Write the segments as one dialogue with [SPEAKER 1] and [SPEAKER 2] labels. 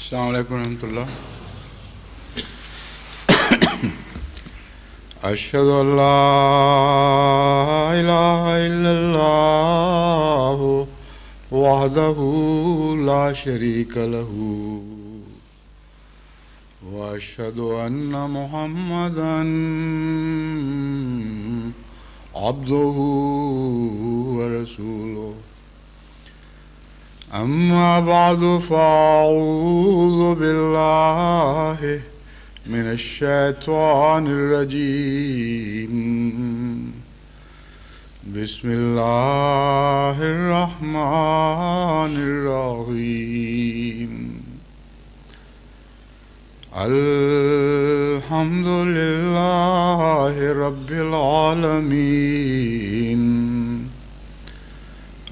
[SPEAKER 1] السلام علیکم ورحمۃ اللہ. اشہد ان لا الہ الا اللہ وحدہ لا شریک لہ واشہد ان محمدا عبدہ ورسولہ. اما بعد فاعوذ باللہ من الشیطان الرجیم. بسم اللہ الرحمن الرحیم. الحمد للہ رب العالمین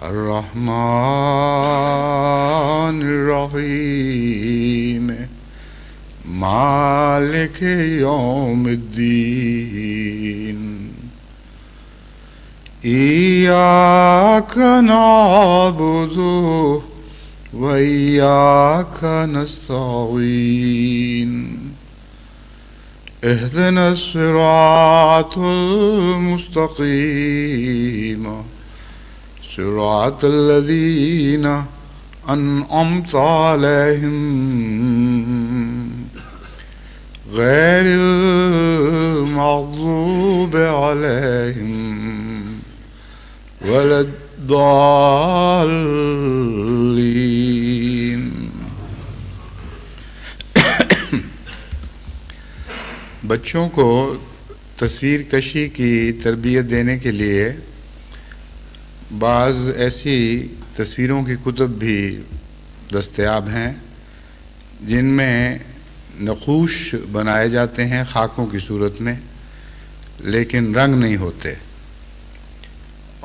[SPEAKER 1] الرحمن الرحیم مالک یوم الدین. ایاک نعبد و ایاک نستعین. اہدنا الصراط المستقیم صراط الذین انعمت علیہم غیر المغضوب علیہم ولا الضالین. بچوں کو تصویر کشی کی تربیت دینے کے لیے بعض ایسی تصویروں کی کتب بھی دستیاب ہیں جن میں نقوش بنائے جاتے ہیں خاکوں کی صورت میں، لیکن رنگ نہیں ہوتے،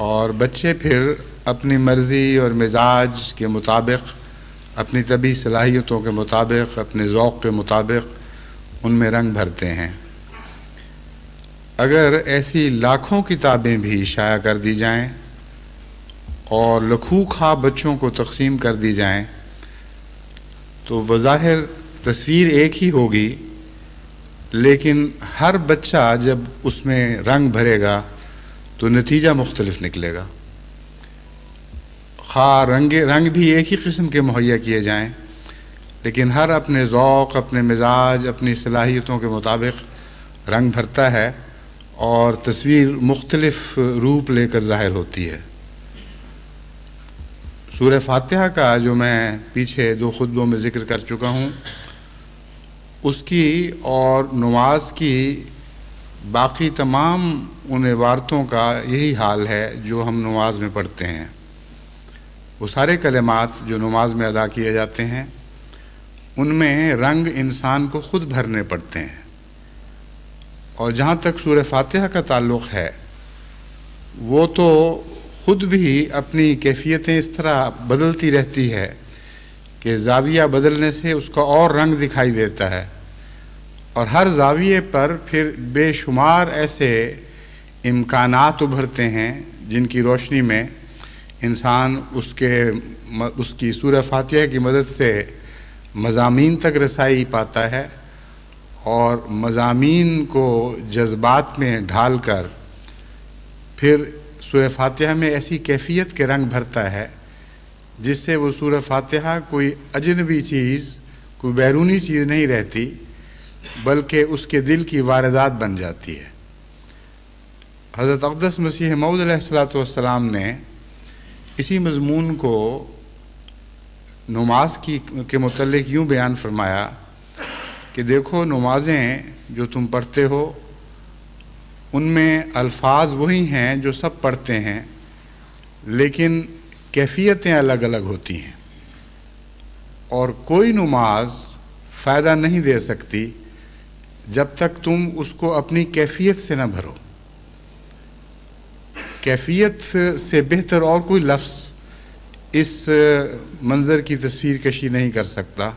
[SPEAKER 1] اور بچے پھر اپنی مرضی اور مزاج کے مطابق، اپنی طبعی صلاحیتوں کے مطابق، اپنے ذوق کے مطابق ان میں رنگ بھرتے ہیں. اگر ایسی لاکھوں کتابیں بھی شائع کر دی جائیں اور لکھو خواہ بچوں کو تقسیم کر دی جائیں تو بظاہر تصویر ایک ہی ہوگی، لیکن ہر بچہ جب اس میں رنگ بھرے گا تو نتیجہ مختلف نکلے گا. خواہ رنگ بھی ایک ہی قسم کے مہیا کیے جائیں، لیکن ہر اپنے ذوق، اپنے مزاج، اپنی صلاحیتوں کے مطابق رنگ بھرتا ہے اور تصویر مختلف روپ لے کر ظاہر ہوتی ہے. سورہ فاتحہ کا جو میں پیچھے 2 خطبوں میں ذکر کر چکا ہوں، اس کی اور نماز کی باقی تمام ان عبارتوں کا یہی حال ہے جو ہم نماز میں پڑھتے ہیں. وہ سارے کلمات جو نماز میں ادا کیے جاتے ہیں ان میں رنگ انسان کو خود بھرنے پڑتے ہیں. اور جہاں تک سورہ فاتحہ کا تعلق ہے، وہ تو خود بھی اپنی کیفیتیں اس طرح بدلتی رہتی ہے کہ زاویہ بدلنے سے اس کا اور رنگ دکھائی دیتا ہے، اور ہر زاویے پر پھر بے شمار ایسے امکانات ابھرتے ہیں جن کی روشنی میں انسان اس کی سورہ فاتحہ کی مدد سے مضامین تک رسائی پاتا ہے، اور مضامین کو جذبات میں ڈھال کر پھر سورہ فاتحہ میں ایسی کیفیت کے رنگ بھرتا ہے جس سے وہ سورہ فاتحہ کوئی اجنبی چیز، کوئی بیرونی چیز نہیں رہتی، بلکہ اس کے دل کی واردات بن جاتی ہے. حضرت اقدس مسیح موعود علیہ السلام نے اسی مضمون کو نماز کے متعلق یوں بیان فرمایا کہ دیکھو، نمازیں جو تم پڑھتے ہو ان میں الفاظ وہی ہیں جو سب پڑھتے ہیں، لیکن کیفیتیں الگ الگ ہوتی ہیں، اور کوئی نماز فائدہ نہیں دے سکتی جب تک تم اس کو اپنی کیفیت سے نہ بھرو. کیفیت سے بہتر اور کوئی لفظ اس منظر کی تصویر کشی نہیں کر سکتا،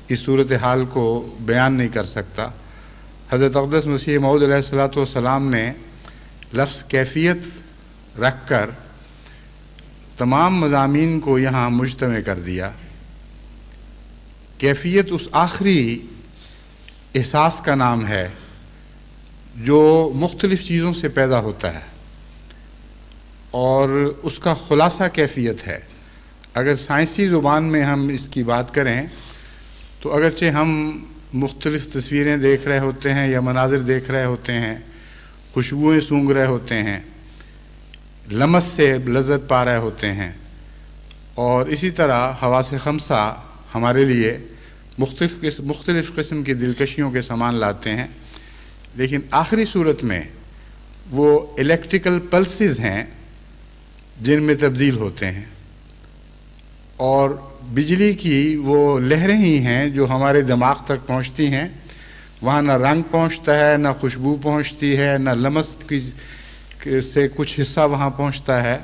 [SPEAKER 1] اس صورتحال کو بیان نہیں کر سکتا. حضرت اقدس مسیح موعود علیہ السلام نے لفظ کیفیت رکھ کر تمام مضامین کو یہاں مجتمع کر دیا. کیفیت اس آخری احساس کا نام ہے جو مختلف چیزوں سے پیدا ہوتا ہے، اور اس کا خلاصہ کیفیت ہے۔ اگر سائنسی زبان میں ہم اس کی بات کریں تو اگرچہ ہم مختلف تصویریں دیکھ رہے ہوتے ہیں یا مناظر دیکھ رہے ہوتے ہیں، خوشبوئیں سونگھ رہے ہوتے ہیں، لمس سے لذت پا رہے ہوتے ہیں، اور اسی طرح حواس خمسہ ہمارے لیے مختلف قسم کی دلکشیوں کے سامان لاتے ہیں، لیکن آخری صورت میں وہ الیکٹریکل پلسز ہیں جن میں تبدیل ہوتے ہیں، اور بجلی کی وہ لہریں ہی ہیں جو ہمارے دماغ تک پہنچتی ہیں۔ وہاں نہ رنگ پہنچتا ہے، نہ خوشبو پہنچتی ہے، نہ لمس سے کچھ حصہ وہاں پہنچتا ہے،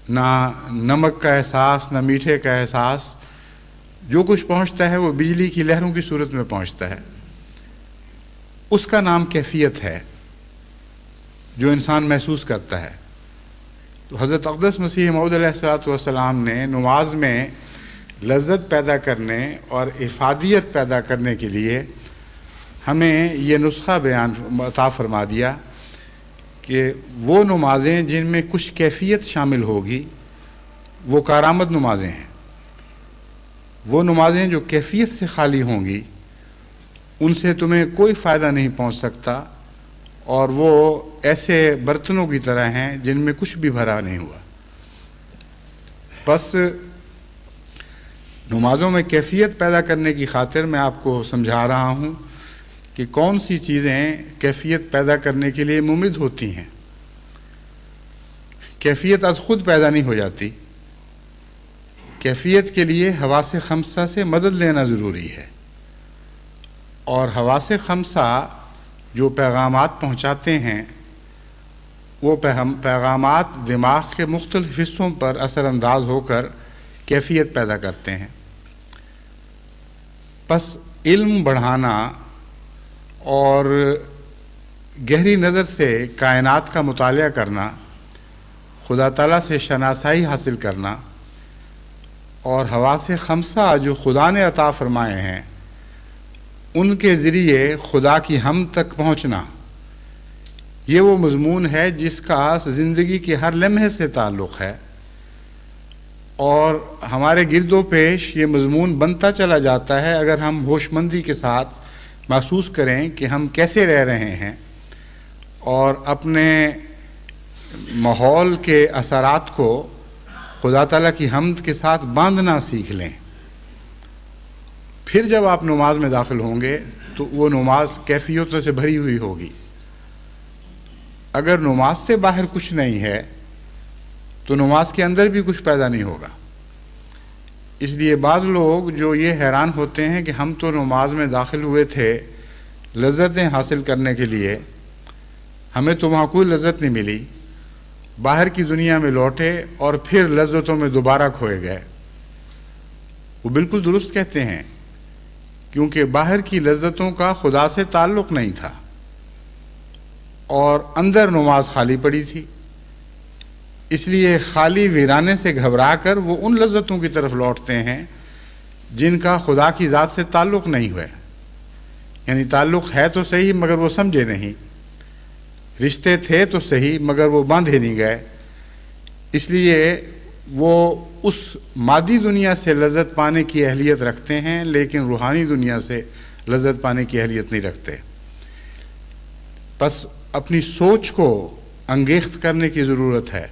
[SPEAKER 1] نہ نمک کا احساس، نہ میٹھے کا احساس۔ جو کچھ پہنچتا ہے وہ بجلی کی لہروں کی صورت میں پہنچتا ہے۔ اس کا نام کیفیت ہے جو انسان محسوس کرتا ہے۔ تو حضرت اقدس مسیح موعود علیہ السلام نے نماز میں لذت پیدا کرنے اور افادیت پیدا کرنے کے لیے ہمیں یہ نسخہ عطا فرما دیا کہ وہ نمازیں جن میں کچھ کیفیت شامل ہوگی وہ کارآمد نمازیں ہیں۔ وہ نمازیں جو کیفیت سے خالی ہوں گی ان سے تمہیں کوئی فائدہ نہیں پہنچ سکتا، اور وہ ایسے برتنوں کی طرح ہیں جن میں کچھ بھی بھرا نہیں ہوا۔ بس نمازوں میں کیفیت پیدا کرنے کی خاطر میں آپ کو سمجھا رہا ہوں کہ کون سی چیزیں کیفیت پیدا کرنے کے لیے ممد ہوتی ہیں۔ کیفیت از خود پیدا نہیں ہو جاتی، کیفیت کے لیے حواس خمسہ سے مدد لینا ضروری ہے، اور حواس خمسہ جو پیغامات پہنچاتے ہیں وہ پیغامات دماغ کے مختلف حصوں پر اثر انداز ہو کر کیفیت پیدا کرتے ہیں۔ پس علم بڑھانا اور گہری نظر سے کائنات کا مطالعہ کرنا، خدا تعالیٰ سے شناسائی حاصل کرنا، اور حواس خمسہ جو خدا نے عطا فرمائے ہیں ان کے ذریعے خدا کی حمد تک پہنچنا، یہ وہ مضمون ہے جس کا زندگی کے ہر لمحے سے تعلق ہے، اور ہمارے گرد و پیش یہ مضمون بنتا چلا جاتا ہے اگر ہم ہوش مندی کے ساتھ محسوس کریں کہ ہم کیسے رہ رہے ہیں، اور اپنے ماحول کے اثرات کو خدا تعالیٰ کی حمد کے ساتھ باندھنا سیکھ لیں۔ پھر جب آپ نماز میں داخل ہوں گے تو وہ نماز کیفیتوں سے بھری ہوئی ہوگی۔ اگر نماز سے باہر کچھ نہیں ہے تو نماز کے اندر بھی کچھ پیدا نہیں ہوگا۔ اس لیے بعض لوگ جو یہ حیران ہوتے ہیں کہ ہم تو نماز میں داخل ہوئے تھے لذتیں حاصل کرنے کے لیے، ہمیں تو وہاں کوئی لذت نہیں ملی، باہر کی دنیا میں لوٹے اور پھر لذتوں میں دوبارہ کھوئے گئے۔ وہ بالکل درست کہتے ہیں، کیونکہ باہر کی لذتوں کا خدا سے تعلق نہیں تھا، اور اندر نماز خالی پڑی تھی، اس لیے خالی ویرانے سے گھبرا کر وہ ان لذتوں کی طرف لوٹتے ہیں جن کا خدا کی ذات سے تعلق نہیں ہوا۔ یعنی تعلق ہے تو صحیح مگر وہ سمجھے نہیں، رشتے تھے تو صحیح مگر وہ باندھے نہیں گئے، اس لیے وہ اس مادی دنیا سے لذت پانے کی اہلیت رکھتے ہیں لیکن روحانی دنیا سے لذت پانے کی اہلیت نہیں رکھتے۔ بس اپنی سوچ کو انگیخت کرنے کی ضرورت ہے،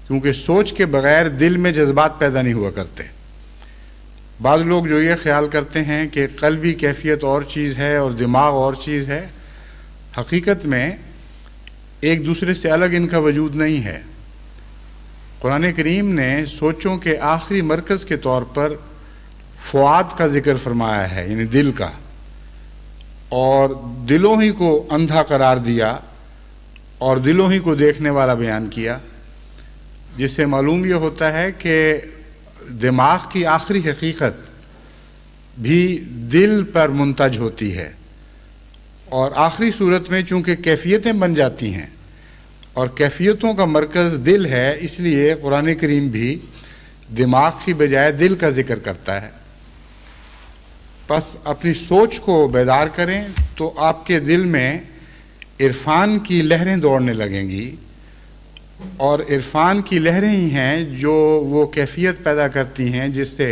[SPEAKER 1] کیونکہ سوچ کے بغیر دل میں جذبات پیدا نہیں ہوا کرتے۔ بعض لوگ جو یہ خیال کرتے ہیں کہ قلبی کیفیت اور چیز ہے اور دماغ اور چیز ہے، حقیقت میں ایک دوسرے سے الگ ان کا وجود نہیں ہے۔ قرآن کریم نے سوچوں کے آخری مرکز کے طور پر فؤاد کا ذکر فرمایا ہے، یعنی دل کا، اور دلوں ہی کو اندھا قرار دیا اور دلوں ہی کو دیکھنے والا بیان کیا، جس سے معلوم یہ ہوتا ہے کہ دماغ کی آخری حقیقت بھی دل پر منتج ہوتی ہے، اور آخری صورت میں چونکہ کیفیتیں بن جاتی ہیں اور کیفیتوں کا مرکز دل ہے، اس لیے قرآن کریم بھی دماغ کی بجائے دل کا ذکر کرتا ہے۔ بس اپنی سوچ کو بیدار کریں تو آپ کے دل میں عرفان کی لہریں دوڑنے لگیں گی، اور عرفان کی لہریں ہی ہیں جو وہ کیفیت پیدا کرتی ہیں جس سے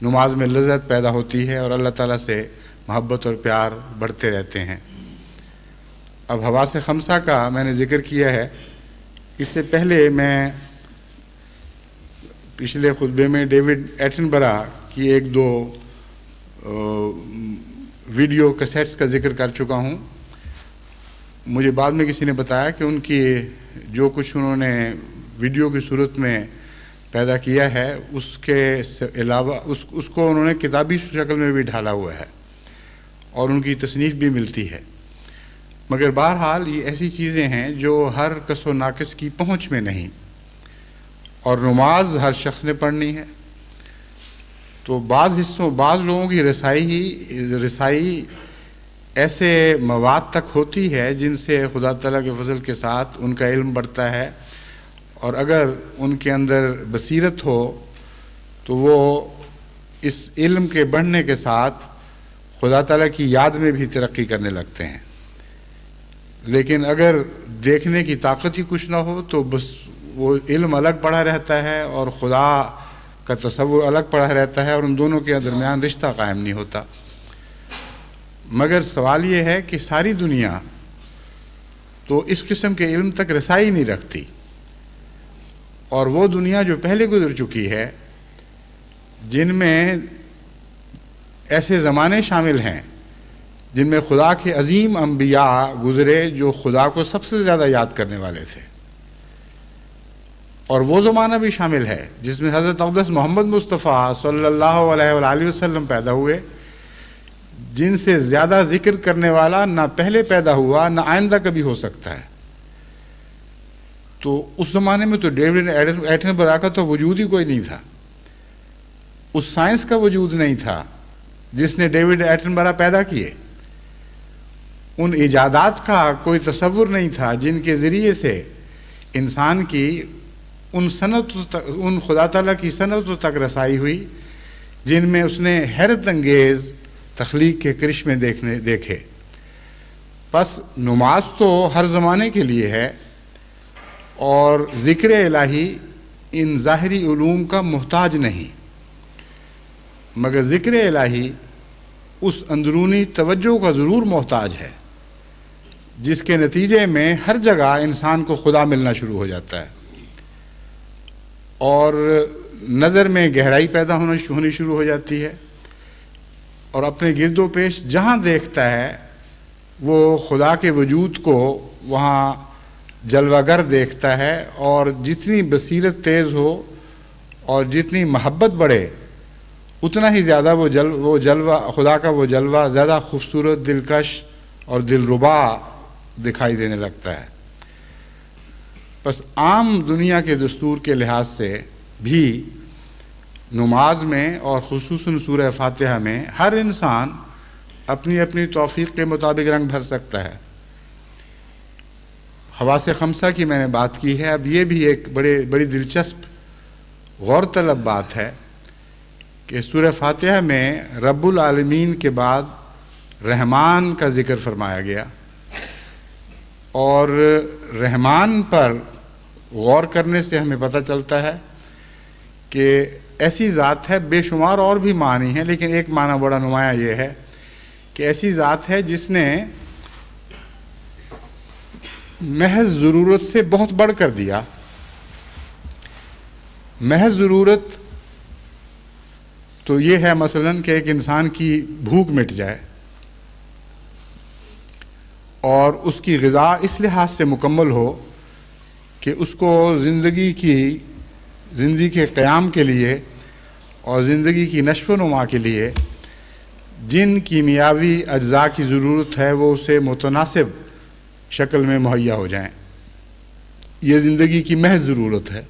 [SPEAKER 1] نماز میں لذت پیدا ہوتی ہے اور اللہ تعالیٰ سے محبت اور پیار بڑھتے رہتے ہیں۔ اب حواس خمسہ کا میں نے ذکر کیا ہے، اس سے پہلے میں پچھلے خطبے میں ڈیوڈ ایٹنبرا کی ایک دو ویڈیو کیسٹس کا ذکر کر چکا ہوں۔ مجھے بعد میں کسی نے بتایا کہ ان کی جو کچھ انہوں نے ویڈیو کی صورت میں پیدا کیا ہے اس کے علاوہ اس کو انہوں نے کتابی شکل میں بھی ڈھالا ہوا ہے اور ان کی تصنیف بھی ملتی ہے، مگر بہرحال یہ ایسی چیزیں ہیں جو ہر کس و ناقص کی پہنچ میں نہیں، اور نماز ہر شخص نے پڑھنی ہے۔ تو بعض لوگوں کی رسائی ایسے مواد تک ہوتی ہے جن سے خدا تعالیٰ کے فضل کے ساتھ ان کا علم بڑھتا ہے، اور اگر ان کے اندر بصیرت ہو تو وہ اس علم کے بڑھنے کے ساتھ خدا تعالیٰ کی یاد میں بھی ترقی کرنے لگتے ہیں۔ لیکن اگر دیکھنے کی طاقت ہی کچھ نہ ہو تو بس وہ علم الگ پڑا رہتا ہے اور خدا کا تصور الگ پڑا رہتا ہے، اور ان دونوں کے درمیان رشتہ قائم نہیں ہوتا۔ مگر سوال یہ ہے کہ ساری دنیا تو اس قسم کے علم تک رسائی نہیں رکھتی، اور وہ دنیا جو پہلے گزر چکی ہے جن میں ایسے زمانے شامل ہیں جن میں خدا کے عظیم انبیاء گزرے جو خدا کو سب سے زیادہ یاد کرنے والے تھے، اور وہ زمانہ بھی شامل ہے جس میں حضرت اقدس محمد مصطفیٰ صلی اللہ علیہ وآلہ وسلم پیدا ہوئے، جن سے زیادہ ذکر کرنے والا نہ پہلے پیدا ہوا نہ آئندہ کبھی ہو سکتا ہے۔ تو اس زمانے میں تو ڈیوڈ ایٹنبرا کا تو وجود ہی کوئی نہیں تھا، اس سائنس کا وجود نہیں تھا جس نے ڈیوڈ ایٹنبرا پیدا کیے، ان ایجادات کا کوئی تصور نہیں تھا جن کے ذریعے سے انسان کی ان خدا تعالیٰ کی صنعتوں تک رسائی ہوئی جن میں اس نے حیرت انگیز تخلیق کے کرشمے دیکھے۔ پس نماز تو ہر زمانے کے لیے ہے، اور ذکر الہی ان ظاہری علوم کا محتاج نہیں، مگر ذکر الہی اس اندرونی توجہ کا ضرور محتاج ہے جس کے نتیجے میں ہر جگہ انسان کو خدا ملنا شروع ہو جاتا ہے، اور نظر میں گہرائی پیدا ہونی شروع ہو جاتی ہے، اور اپنے گرد و پیش جہاں دیکھتا ہے وہ خدا کے وجود کو وہاں جلوہ گر دیکھتا ہے، اور جتنی بصیرت تیز ہو اور جتنی محبت بڑھے اتنا ہی زیادہ وہ جلوہ خدا کا وہ جلوہ زیادہ خوبصورت، دلکش اور دلربا دکھائی دینے لگتا ہے۔ بس عام دنیا کے دستور کے لحاظ سے بھی نماز میں اور خصوصاً سورہ فاتحہ میں ہر انسان اپنی اپنی توفیق کے مطابق رنگ بھر سکتا ہے۔ حواس خمسہ کی میں نے بات کی ہے، اب یہ بھی ایک بڑی دلچسپ غور طلب بات ہے کہ سورہ فاتحہ میں رب العالمین کے بعد رحمان کا ذکر فرمایا گیا، اور رحمان پر غور کرنے سے ہمیں پتہ چلتا ہے کہ ایسی ذات ہے، بے شمار اور بھی معنی ہیں لیکن ایک معنی بڑا نمایاں یہ ہے کہ ایسی ذات ہے جس نے محض ضرورت سے بہت بڑھ کر دیا۔ محض ضرورت تو یہ ہے مثلاً کہ ایک انسان کی بھوک مٹ جائے اور اس کی غذا اس لحاظ سے مکمل ہو کہ اس کو زندگی کے قیام کے لیے اور زندگی کی نشو و نما کے لیے جن کیمیاوی اجزاء کی ضرورت ہے وہ اسے متناسب شکل میں مہیا ہو جائیں۔ یہ زندگی کی محض ضرورت ہے،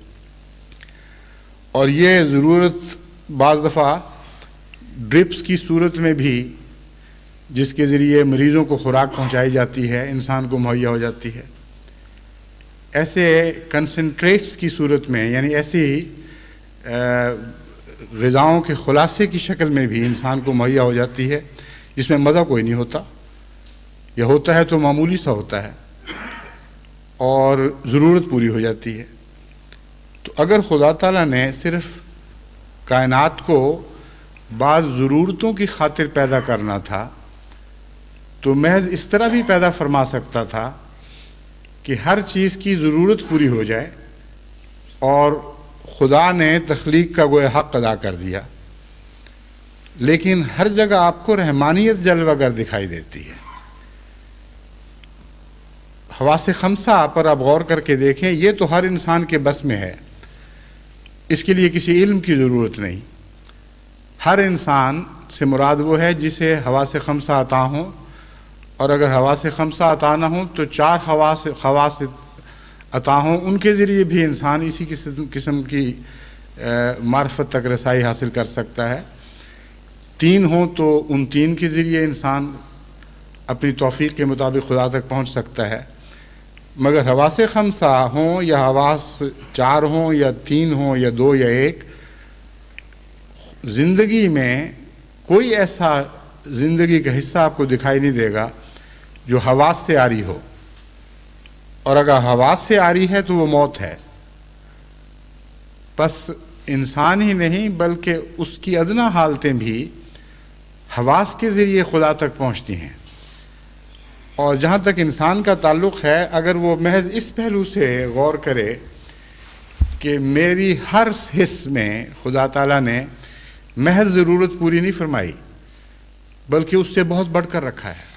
[SPEAKER 1] اور یہ ضرورت بعض دفعہ ڈرپس کی صورت میں بھی، جس کے ذریعے مریضوں کو خوراک پہنچائی جاتی ہے، انسان کو مہیا ہو جاتی ہے۔ ایسے کنسنٹریٹس کی صورت میں، یعنی ایسی غذاؤں کے خلاصے کی شکل میں بھی انسان کو مہیا ہو جاتی ہے، جس میں مزہ کوئی نہیں ہوتا، یا ہوتا ہے تو معمولی سا ہوتا ہے، اور ضرورت پوری ہو جاتی ہے۔ تو اگر خدا تعالیٰ نے صرف کائنات کو بعض ضرورتوں کی خاطر پیدا کرنا تھا تو محض اس طرح بھی پیدا فرما سکتا تھا کہ ہر چیز کی ضرورت پوری ہو جائے، اور خدا نے تخلیق کا گویا حق ادا کر دیا۔ لیکن ہر جگہ آپ کو رحمانیت جلوہ گر دکھائی دیتی ہے۔ حواس خمسہ پر آپ غور کر کے دیکھیں، یہ تو ہر انسان کے بس میں ہے، اس کے لیے کسی علم کی ضرورت نہیں۔ ہر انسان سے مراد وہ ہے جسے حواس خمسہ عطا ہوں، اور اگر حواس خمسہ عطا نہ ہوں تو 4 خواص عطا ہوں، ان کے ذریعے بھی انسان اسی قسم کی معرفت تک رسائی حاصل کر سکتا ہے۔ 3 ہوں تو ان 3 کے ذریعے انسان اپنی توفیق کے مطابق خدا تک پہنچ سکتا ہے۔ مگر حواس خمسہ ہوں یا حواس 4 ہوں یا 3 ہوں یا 2 یا 1، زندگی میں کوئی ایسا زندگی کا حصہ آپ کو دکھائی نہیں دے گا جو حواس سے عاری ہو، اور اگر حواس سے عاری ہے تو وہ موت ہے۔ بس انسان ہی نہیں بلکہ اس کی ادنا حالتیں بھی حواس کے ذریعے خدا تک پہنچتی ہیں۔ اور جہاں تک انسان کا تعلق ہے، اگر وہ محض اس پہلو سے غور کرے کہ میری ہر حص میں خدا تعالیٰ نے محض ضرورت پوری نہیں فرمائی بلکہ اس سے بہت بڑھ کر رکھا ہے۔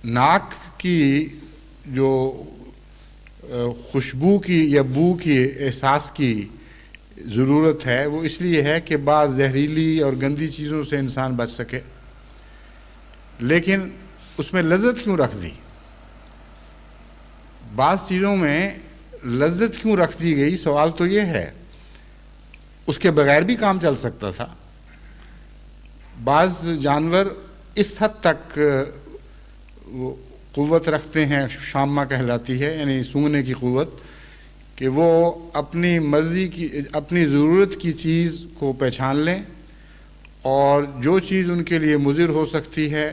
[SPEAKER 1] ناک کی جو خوشبو کی یا بو کی احساس کی ضرورت ہے، وہ اس لیے ہے کہ بعض زہریلی اور گندی چیزوں سے انسان بچ سکے، لیکن اس میں لذت کیوں رکھ دی؟ بعض چیزوں میں لذت کیوں رکھ دی گئی؟ سوال تو یہ ہے، اس کے بغیر بھی کام چل سکتا تھا۔ بعض جانور اس حد تک قوت رکھتے ہیں، شامہ کہلاتی ہے، یعنی سونگنے کی قوت، کہ وہ اپنی مرضی کی، اپنی ضرورت کی چیز کو پہچان لیں، اور جو چیز ان کے لیے مضر ہو سکتی ہے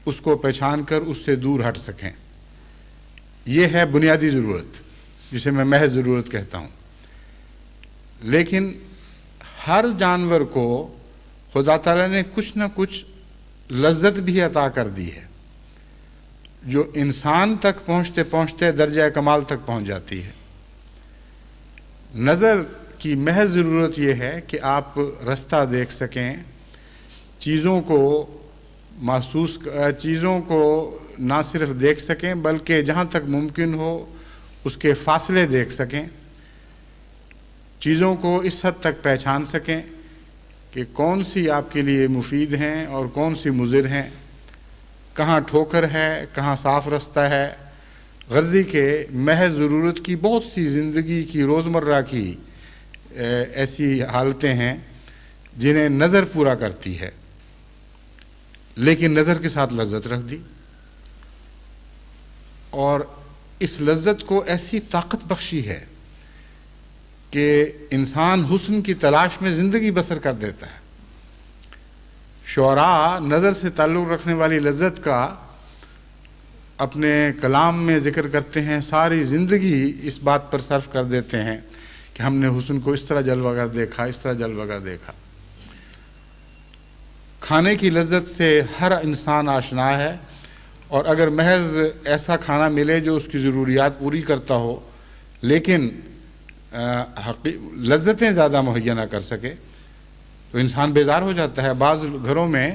[SPEAKER 1] اس کو پہچان کر اس سے دور ہٹ سکیں۔ یہ ہے بنیادی ضرورت، جسے میں محض ضرورت کہتا ہوں۔ لیکن ہر جانور کو خدا تعالیٰ نے کچھ نہ کچھ لذت بھی عطا کر دی ہے، جو انسان تک پہنچتے پہنچتے درجہ کمال تک پہنچ جاتی ہے۔ نظر کی محض ضرورت یہ ہے کہ آپ رستہ دیکھ سکیں، چیزوں کو چیزوں کو نہ صرف دیکھ سکیں بلکہ جہاں تک ممکن ہو اس کے فاصلے دیکھ سکیں، چیزوں کو اس حد تک پہچان سکیں کہ کون سی آپ کے لیے مفید ہیں اور کون سی مضر ہیں، کہاں ٹھوکر ہے، کہاں صاف رستہ ہے۔ غرضی کے محض ضرورت کی بہت سی زندگی کی روزمرہ کی ایسی حالتیں ہیں جنہیں نظر پورا کرتی ہے، لیکن نظر کے ساتھ لذت رکھ دی، اور اس لذت کو ایسی طاقت بخشی ہے کہ انسان حسن کی تلاش میں زندگی بسر کر دیتا ہے۔ شعراء نظر سے تعلق رکھنے والی لذت کا اپنے کلام میں ذکر کرتے ہیں، ساری زندگی اس بات پر صرف کر دیتے ہیں کہ ہم نے حسن کو اس طرح جلوہ گر دیکھا، اس طرح جلوہ گر دیکھا۔ کھانے کی لذت سے ہر انسان آشنا ہے، اور اگر محض ایسا کھانا ملے جو اس کی ضروریات پوری کرتا ہو لیکن لذتیں زیادہ مہیا نہ کر سکے تو انسان بیزار ہو جاتا ہے۔ بعض گھروں میں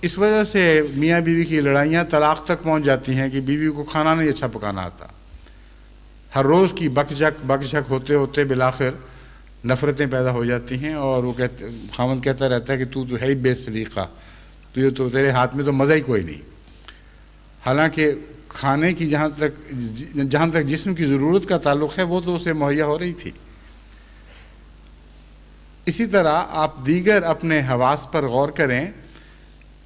[SPEAKER 1] اس وجہ سے میاں بیوی کی لڑائیاں طلاق تک پہنچ جاتی ہیں کہ بیوی کو کھانا نہیں اچھا پکانا آتا۔ ہر روز کی بک جھک ہوتے ہوتے بالآخر نفرتیں پیدا ہو جاتی ہیں، اور وہ خاوند کہتا رہتا ہے کہ تو ہے ہی بے سلیقہ، تو یہ تو تیرے ہاتھ میں تو مزہ ہی کوئی نہیں۔ حالانکہ کھانے کی جہاں تک جسم کی ضرورت کا تعلق ہے وہ تو اسے مہیا ہو رہی تھی۔ اسی طرح آپ دیگر اپنے حواس پر غور کریں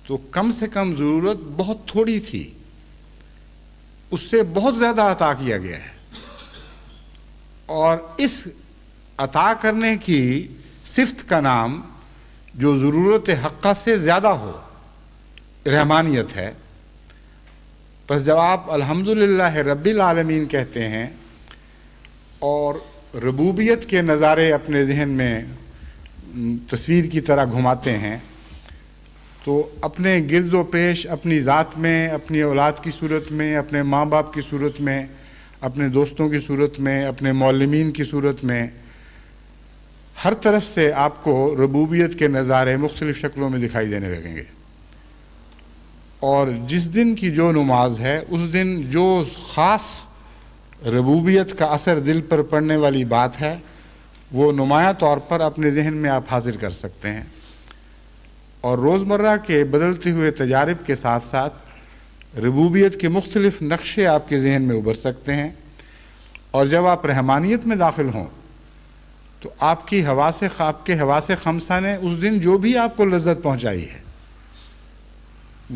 [SPEAKER 1] تو کم سے کم ضرورت بہت تھوڑی تھی، اس سے بہت زیادہ عطا کیا گیا ہے، اور اس عطا کرنے کی صفت کا نام جو ضرورت حقہ سے زیادہ ہو رحمانیت ہے. پس جب آپ الحمدللہ رب العالمین کہتے ہیں اور ربوبیت کے نظارے اپنے ذہن میں تصویر کی طرح گھماتے ہیں تو اپنے گرد و پیش اپنی ذات میں، اپنی اولاد کی صورت میں، اپنے ماں باپ کی صورت میں، اپنے دوستوں کی صورت میں، اپنے معلمین کی صورت میں، ہر طرف سے آپ کو ربوبیت کے نظارے مختلف شکلوں میں دکھائی دینے لگیں گے. اور جس دن کی جو نماز ہے اس دن جو خاص ربوبیت کا اثر دل پر پڑنے والی بات ہے وہ نمایاں طور پر اپنے ذہن میں آپ حاضر کر سکتے ہیں. اور روزمرہ کے بدلتے ہوئے تجارب کے ساتھ ساتھ ربوبیت کے مختلف نقشے آپ کے ذہن میں ابھر سکتے ہیں. اور جب آپ رحمانیت میں داخل ہوں تو آپ کے حواس خمسہ نے اس دن جو بھی آپ کو لذت پہنچائی ہے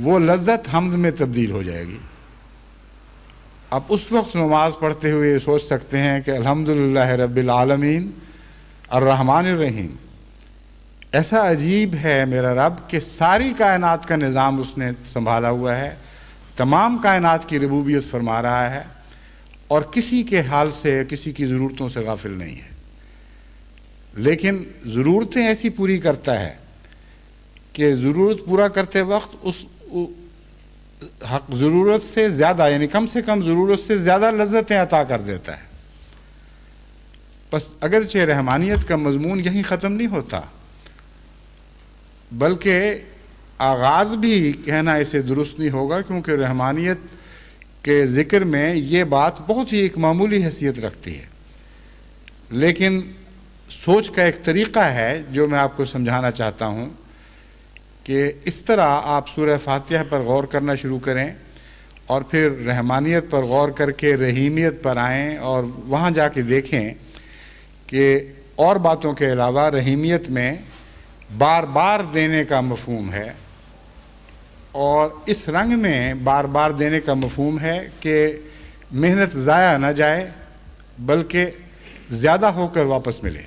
[SPEAKER 1] وہ لذت حمد میں تبدیل ہو جائے گی. آپ اس وقت نماز پڑھتے ہوئے یہ سوچ سکتے ہیں کہ الحمدللہ رب العالمین الرحمن الرحیم. ایسا عجیب ہے میرا رب کہ ساری کائنات کا نظام اس نے سنبھالا ہوا ہے، تمام کائنات کی ربوبیت فرما رہا ہے اور کسی کے حال سے، کسی کی ضرورتوں سے غافل نہیں ہے. لیکن ضرورتیں ایسی پوری کرتا ہے کہ ضرورت پورا کرتے وقت اس ضرورت سے زیادہ، یعنی کم سے کم ضرورت سے زیادہ لذتیں عطا کر دیتا ہے. بس اگرچہ رحمانیت کا مضمون یہیں ختم نہیں ہوتا، بلکہ آغاز بھی کہنا اسے درست نہیں ہوگا، کیونکہ رحمانیت کے ذکر میں یہ بات بہت ہی ایک معمولی حیثیت رکھتی ہے. لیکن سوچ کا ایک طریقہ ہے جو میں آپ کو سمجھانا چاہتا ہوں کہ اس طرح آپ سورہ فاتحہ پر غور کرنا شروع کریں اور پھر رحمانیت پر غور کر کے رحیمیت پر آئیں اور وہاں جا کے دیکھیں کہ اور باتوں کے علاوہ رحیمیت میں بار بار دینے کا مفہوم ہے، اور اس رنگ میں بار بار دینے کا مفہوم ہے کہ محنت ضائع نہ جائے بلکہ زیادہ ہو کر واپس ملے.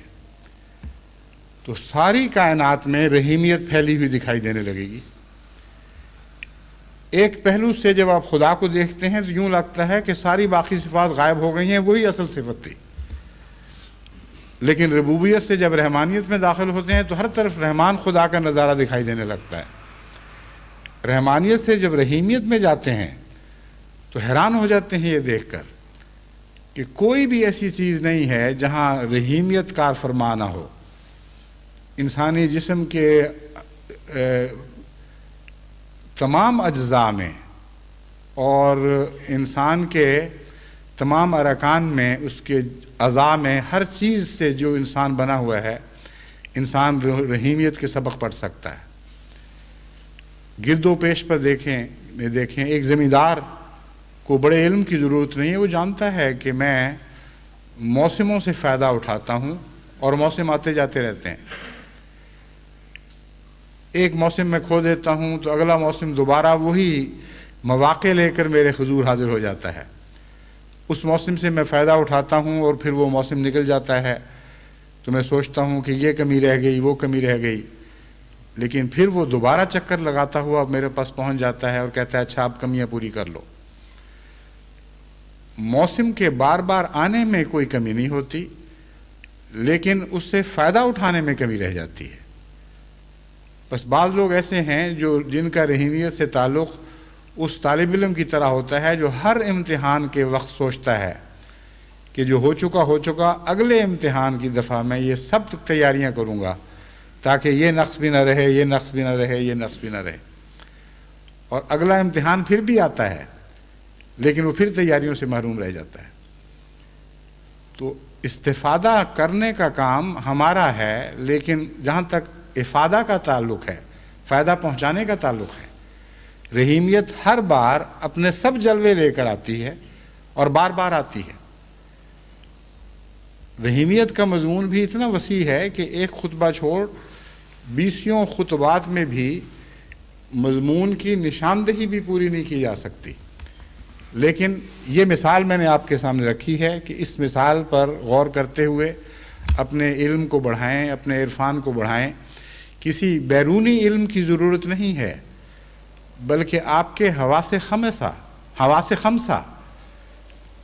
[SPEAKER 1] تو ساری کائنات میں رحیمیت پھیلی ہوئی دکھائی دینے لگے گی. ایک پہلو سے جب آپ خدا کو دیکھتے ہیں تو یوں لگتا ہے کہ ساری باقی صفات غائب ہو گئی ہیں، وہی اصل صفت تھی. لیکن ربوبیت سے جب رحمانیت میں داخل ہوتے ہیں تو ہر طرف رحمان خدا کا نظارہ دکھائی دینے لگتا ہے. رحمانیت سے جب رحیمیت میں جاتے ہیں تو حیران ہو جاتے ہیں یہ دیکھ کر کہ کوئی بھی ایسی چیز نہیں ہے جہاں رحیمیت کار فرما نہ ہو. انسانی جسم کے تمام اجزاء میں اور انسان کے تمام ارکان میں، اس کے اعضاء میں، ہر چیز سے جو انسان بنا ہوا ہے، انسان رحیمیت کے سبق پڑھ سکتا ہے. گرد و پیش پر دیکھیں ایک زمیندار کو بڑے علم کی ضرورت نہیں ہے. وہ جانتا ہے کہ میں موسموں سے فائدہ اٹھاتا ہوں اور موسم آتے جاتے رہتے ہیں. ایک موسم میں کھو دیتا ہوں تو اگلا موسم دوبارہ وہی مواقع لے کر میرے حضور حاضر ہو جاتا ہے. اس موسم سے میں فائدہ اٹھاتا ہوں اور پھر وہ موسم نکل جاتا ہے تو میں سوچتا ہوں کہ یہ کمی رہ گئی، وہ کمی رہ گئی، لیکن پھر وہ دوبارہ چکر لگاتا ہوا میرے پاس پہنچ جاتا ہے اور کہتا ہے اچھا آپ کمیاں پوری کر لو. موسم کے بار بار آنے میں کوئی کمی نہیں ہوتی، لیکن اس سے فائدہ اٹھانے میں کمی رہ جاتی ہے. بس بعض لوگ ایسے ہیں جن کا رحیمیت سے تعلق اس طالب علم کی طرح ہوتا ہے جو ہر امتحان کے وقت سوچتا ہے کہ جو ہو چکا، اگلے امتحان کی دفعہ میں یہ سب تیاریاں کروں گا تاکہ یہ نقص بھی نہ رہے، یہ نقص بھی نہ رہے، یہ نقص بھی نہ رہے. اور اگلا امتحان پھر بھی آتا ہے لیکن وہ پھر تیاریوں سے محروم رہ جاتا ہے. تو استفادہ کرنے کا کام ہمارا ہے، لیکن جہاں تک افادہ کا تعلق ہے، فائدہ پہنچانے کا تعلق ہے، رحیمیت ہر بار اپنے سب جلوے لے کر آتی ہے اور بار بار آتی ہے. رحیمیت کا مضمون بھی اتنا وسیع ہے کہ ایک خطبہ چھوڑ 20 خطبات میں بھی مضمون کی نشاندہی بھی پوری نہیں کی جا سکتی. لیکن یہ مثال میں نے آپ کے سامنے رکھی ہے کہ اس مثال پر غور کرتے ہوئے اپنے علم کو بڑھائیں، اپنے عرفان کو بڑھائیں. کسی بیرونی علم کی ضرورت نہیں ہے، بلکہ آپ کے حواس خمسہ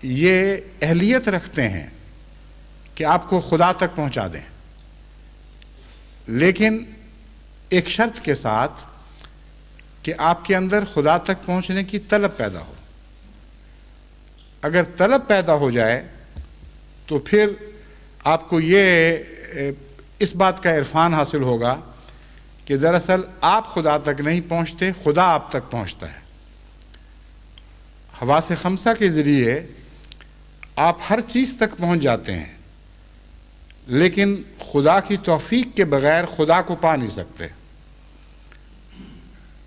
[SPEAKER 1] یہ اہلیت رکھتے ہیں کہ آپ کو خدا تک پہنچا دیں، لیکن ایک شرط کے ساتھ کہ آپ کے اندر خدا تک پہنچنے کی طلب پیدا ہو. اگر طلب پیدا ہو جائے تو پھر آپ کو یہ اس بات کا عرفان حاصل ہوگا کہ دراصل آپ خدا تک نہیں پہنچتے، خدا آپ تک پہنچتا ہے. حواس خمسہ کے ذریعے آپ ہر چیز تک پہنچ جاتے ہیں، لیکن خدا کی توفیق کے بغیر خدا کو پا نہیں سکتے.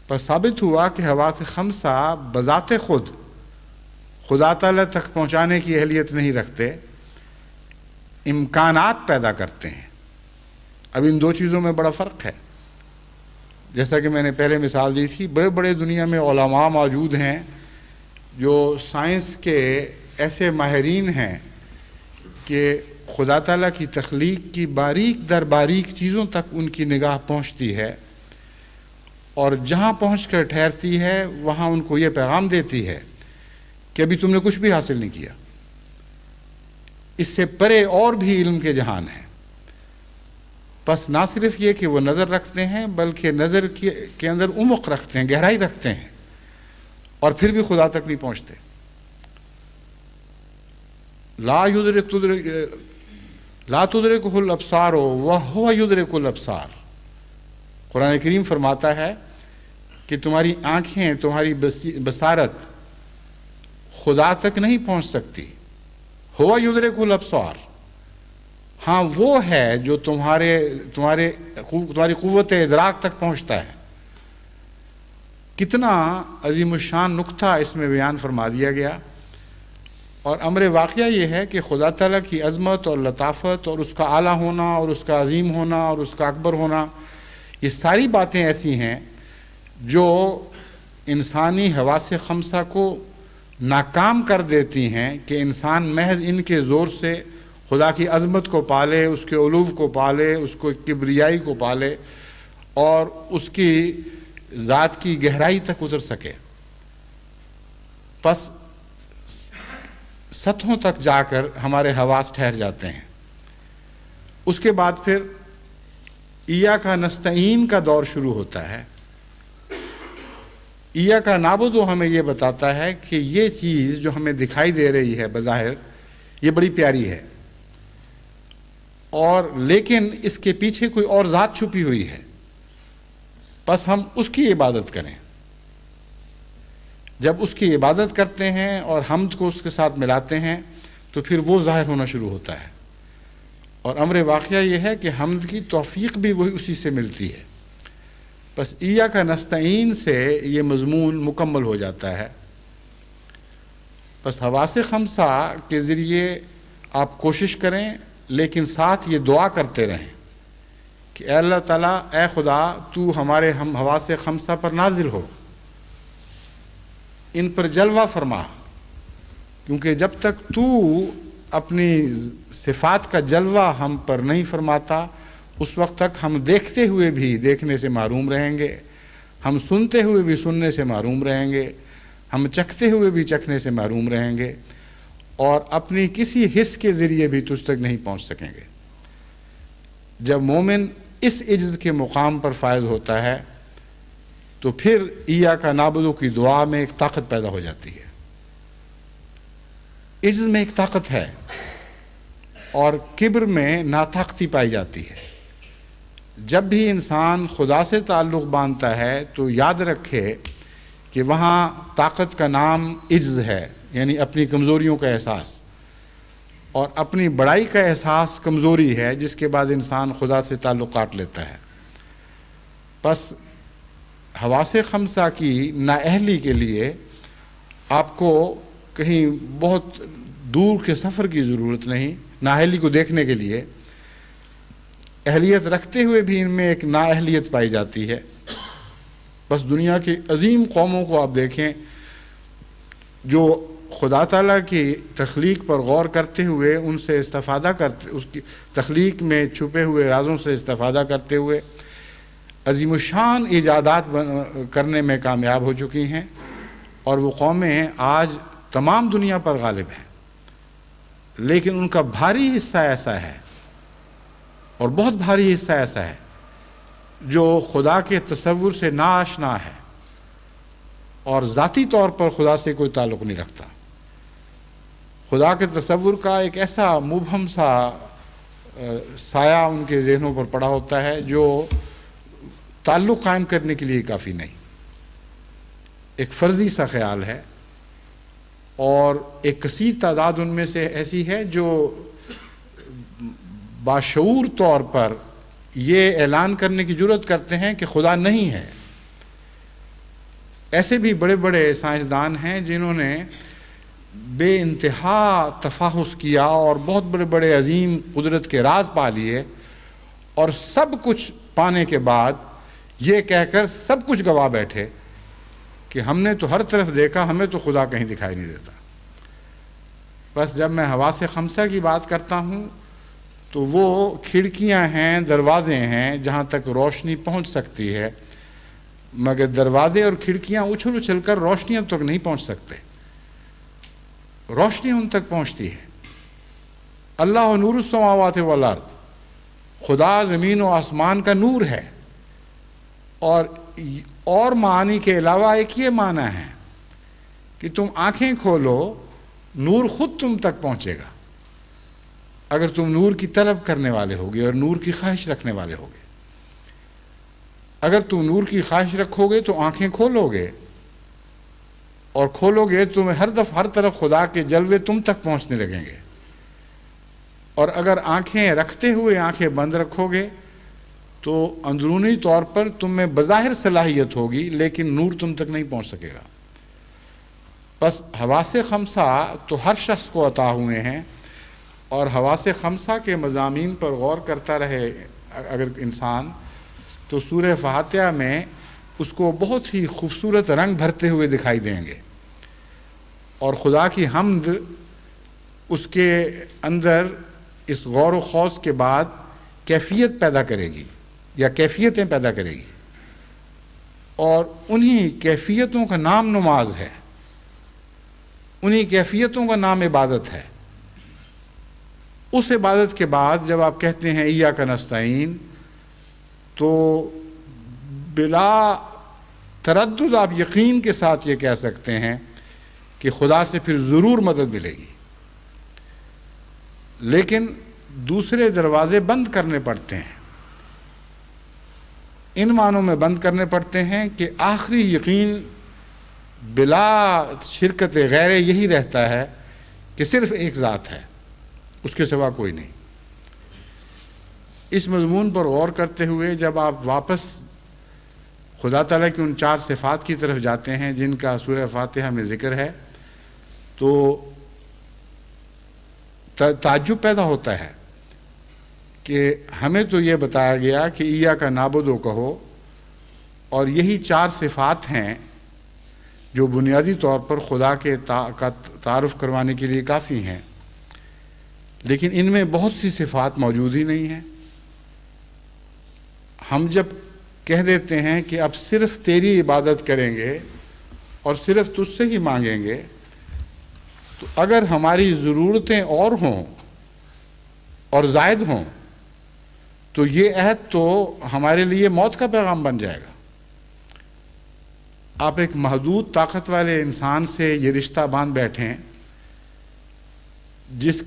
[SPEAKER 1] پس ثابت ہوا کہ حواس خمسہ بذات خود خدا تعالیٰ تک پہنچانے کی اہلیت نہیں رکھتے، امکانات پیدا کرتے ہیں. اب ان دو چیزوں میں بڑا فرق ہے. جیسا کہ میں نے پہلے مثال دی تھی، بڑے بڑے دنیا میں علماء موجود ہیں جو سائنس کے ایسے ماہرین ہیں کہ خدا تعالیٰ کی تخلیق کی باریک در باریک چیزوں تک ان کی نگاہ پہنچتی ہے، اور جہاں پہنچ کر ٹھہرتی ہے وہاں ان کو یہ پیغام دیتی ہے کہ ابھی تم نے کچھ بھی حاصل نہیں کیا. اس سے پرے اور بھی علم کے جہان ہیں. بس نہ صرف یہ کہ وہ نظر رکھتے ہیں، بلکہ نظر کے اندر عمق رکھتے ہیں، گہرائی رکھتے ہیں، اور پھر بھی خدا تک نہیں پہنچتے. لا تدرکہ الابصار وہو یدرک الابصار. قرآن کریم فرماتا ہے کہ تمہاری آنکھیں، تمہاری بصارت خدا تک نہیں پہنچ سکتی. ہوا یدرک الابصار، ہاں وہ ہے جو تمہاری قوت ادراک تک پہنچتا ہے. کتنا عظیم الشان نقطہ اس میں بیان فرما دیا گیا. اور امر واقعہ یہ ہے کہ خدا تعالیٰ کی عظمت اور لطافت اور اس کا اعلیٰ ہونا اور اس کا عظیم ہونا اور اس کا اکبر ہونا، یہ ساری باتیں ایسی ہیں جو انسانی حواس خمسہ کو ناکام کر دیتی ہیں کہ انسان محض ان کے زور سے خدا کی عظمت کو پالے، اس کے علو کو پالے، اس کو کبریائی کو پالے اور اس کی ذات کی گہرائی تک اتر سکے. پس سطحوں تک جا کر ہمارے حواس ٹھہر جاتے ہیں. اس کے بعد پھر ایاک نستعین کا دور شروع ہوتا ہے. ایاک نعبد ہمیں یہ بتاتا ہے کہ یہ چیز جو ہمیں دکھائی دے رہی ہے بظاہر یہ بڑی پیاری ہے، اور لیکن اس کے پیچھے کوئی اور ذات چھپی ہوئی ہے. بس ہم اس کی عبادت کریں. جب اس کی عبادت کرتے ہیں اور حمد کو اس کے ساتھ ملاتے ہیں تو پھر وہ ظاہر ہونا شروع ہوتا ہے. اور امر واقعہ یہ ہے کہ حمد کی توفیق بھی وہی اسی سے ملتی ہے. بس ایاک نستعین سے یہ مضمون مکمل ہو جاتا ہے. بس حواس خمسہ کے ذریعے آپ کوشش کریں، لیکن ساتھ یہ دعا کرتے رہیں کہ اے اللہ تعالیٰ، اے خدا، تو ہمارے حواس خمسہ پر نازل ہو، ان پر جلوہ فرما. کیونکہ جب تک تو اپنی صفات کا جلوہ ہم پر نہیں فرماتا، اس وقت تک ہم دیکھتے ہوئے بھی دیکھنے سے محروم رہیں گے، ہم سنتے ہوئے بھی سننے سے محروم رہیں گے، ہم چکھتے ہوئے بھی چکھنے سے محروم رہیں گے، اور اپنی کسی حس کے ذریعے بھی تجھ تک نہیں پہنچ سکیں گے. جب مومن اس عجز کے مقام پر فائز ہوتا ہے تو پھر ایاک نعبد کی دعا میں ایک طاقت پیدا ہو جاتی ہے. عجز میں ایک طاقت ہے اور کبر میں ناطاقتی پائی جاتی ہے. جب بھی انسان خدا سے تعلق باندھتا ہے تو یاد رکھے کہ وہاں طاقت کا نام عجز ہے، یعنی اپنی کمزوریوں کا احساس، اور اپنی بڑائی کا احساس کمزوری ہے، جس کے بعد انسان خدا سے تعلق کاٹ لیتا ہے. پس حواس خمسہ کی نااہلی کے لیے آپ کو کہیں بہت دور کے سفر کی ضرورت نہیں. نااہلی کو دیکھنے کے لیے اہلیت رکھتے ہوئے بھی ان میں ایک نااہلیت پائی جاتی ہے. بس دنیا کی عظیم قوموں کو آپ دیکھیں جو خدا تعالیٰ کی تخلیق پر غور کرتے ہوئے ان سے استفادہ کرتے، اس کی تخلیق میں چھپے ہوئے رازوں سے استفادہ کرتے ہوئے عظیم الشان ایجادات کرنے میں کامیاب ہو چکی ہیں، اور وہ قومیں آج تمام دنیا پر غالب ہیں، لیکن ان کا بھاری حصہ ایسا ہے، اور بہت بھاری حصہ ایسا ہے جو خدا کے تصور سے ناآشنا ہے اور ذاتی طور پر خدا سے کوئی تعلق نہیں رکھتا۔ خدا کے تصور کا ایک ایسا مبہم سا سایہ ان کے ذہنوں پر پڑا ہوتا ہے جو تعلق قائم کرنے کے لیے کافی نہیں، ایک فرضی سا خیال ہے، اور ایک کثیر تعداد ان میں سے ایسی ہے جو باشعور طور پر یہ اعلان کرنے کی جرات کرتے ہیں کہ خدا نہیں ہے۔ ایسے بھی بڑے بڑے سائنسدان ہیں جنہوں نے بے انتہا تفحص کیا اور بہت بڑے بڑے عظیم قدرت کے راز پا لیے، اور سب کچھ پانے کے بعد یہ کہہ کر سب کچھ گوا بیٹھے کہ ہم نے تو ہر طرف دیکھا، ہمیں تو خدا کہیں دکھائی نہیں دیتا۔ بس جب میں حواس خمسہ کی بات کرتا ہوں تو وہ کھڑکیاں ہیں، دروازے ہیں جہاں تک روشنی پہنچ سکتی ہے، مگر دروازے اور کھڑکیاں اچھل اچھل کر روشنیوں تک نہیں پہنچ سکتے، روشنی ان تک پہنچتی ہے۔ اللہ نور السماوات والارض، خدا زمین و آسمان کا نور ہے، اور معنی کے علاوہ ایک یہ معنی ہے کہ تم آنکھیں کھولو، نور خود تم تک پہنچے گا اگر تم نور کی طلب کرنے والے ہوگے اور نور کی خواہش رکھنے والے ہوگے۔ اگر تم نور کی خواہش رکھو گے تو آنکھیں کھولو گے، اور کھولو گے تمہیں ہر طرف خدا کے جلوے تم تک پہنچنے لگیں گے، اور اگر آنکھیں رکھتے ہوئے آنکھیں بند رکھو گے تو اندرونی طور پر تم میں بظاہر صلاحیت ہوگی لیکن نور تم تک نہیں پہنچ سکے گا۔ بس حواس خمسہ تو ہر شخص کو عطا ہوئے ہیں، اور حواس خمسہ کے مضامین پر غور کرتا رہے اگر انسان تو سورہ فاتحہ میں اس کو بہت ہی خوبصورت رنگ بھرتے ہوئے دکھائی دیں گے، اور خدا کی حمد اس کے اندر اس غور و خوض کے بعد کیفیت پیدا کرے گی یا کیفیتیں پیدا کرے گی، اور انہی کیفیتوں کا نام نماز ہے، انہی کیفیتوں کا نام عبادت ہے۔ اس عبادت کے بعد جب آپ کہتے ہیں ایاک نستعین تو بلا تردد آپ یقین کے ساتھ یہ کہہ سکتے ہیں کہ خدا سے پھر ضرور مدد ملے گی، لیکن دوسرے دروازے بند کرنے پڑتے ہیں۔ ان معنوں میں بند کرنے پڑتے ہیں کہ آخری یقین بلا شرکت غیر یہی رہتا ہے کہ صرف ایک ذات ہے، اس کے سوا کوئی نہیں۔ اس مضمون پر غور کرتے ہوئے جب آپ واپس خدا تعالیٰ کی ان 4 صفات کی طرف جاتے ہیں جن کا سورہ فاتحہ میں ذکر ہے تو تعجب پیدا ہوتا ہے کہ ہمیں تو یہ بتایا گیا کہ ایاک نعبد کہو، اور یہی 4 صفات ہیں جو بنیادی طور پر خدا کے کا تعارف کروانے کے لیے کافی ہیں، لیکن ان میں بہت سی صفات موجود ہی نہیں ہیں۔ ہم جب کہہ دیتے ہیں کہ اب صرف تیری عبادت کریں گے اور صرف تجھ سے ہی مانگیں گے، تو اگر ہماری ضرورتیں اور ہوں اور زائد ہوں تو یہ عہد تو ہمارے لیے موت کا پیغام بن جائے گا۔ آپ ایک محدود طاقت والے انسان سے یہ رشتہ باندھ بیٹھیں جس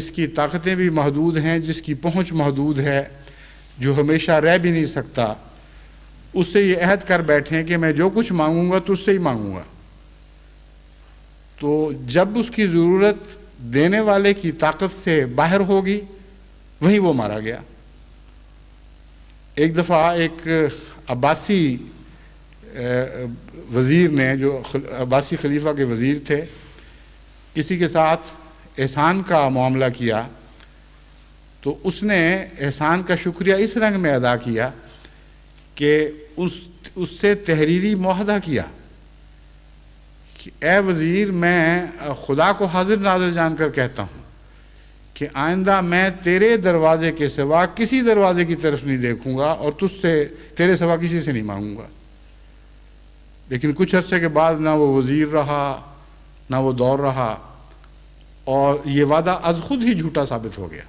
[SPEAKER 1] کی طاقتیں بھی محدود ہیں، جس کی پہنچ محدود ہے، جو ہمیشہ رہ بھی نہیں سکتا، اس سے یہ عہد کر بیٹھیں کہ میں جو کچھ مانگوں گا تو اس سے ہی مانگوں گا، تو جب اس کی ضرورت دینے والے کی طاقت سے باہر ہوگی وہیں وہ مارا گیا۔ ایک دفعہ ایک عباسی وزیر نے، جو عباسی خلیفہ کے وزیر تھے، کسی کے ساتھ احسان کا معاملہ کیا تو اس نے احسان کا شکریہ اس رنگ میں ادا کیا کہ اس سے تحریری معاہدہ کیا کہ اے وزیر، میں خدا کو حاضر ناظر جان کر کہتا ہوں کہ آئندہ میں تیرے دروازے کے سوا کسی دروازے کی طرف نہیں دیکھوں گا اور تجھ سے تیرے سوا کسی سے نہیں مانگوں گا۔ لیکن کچھ عرصے کے بعد نہ وہ وزیر رہا نہ وہ دور رہا، اور یہ وعدہ از خود ہی جھوٹا ثابت ہو گیا۔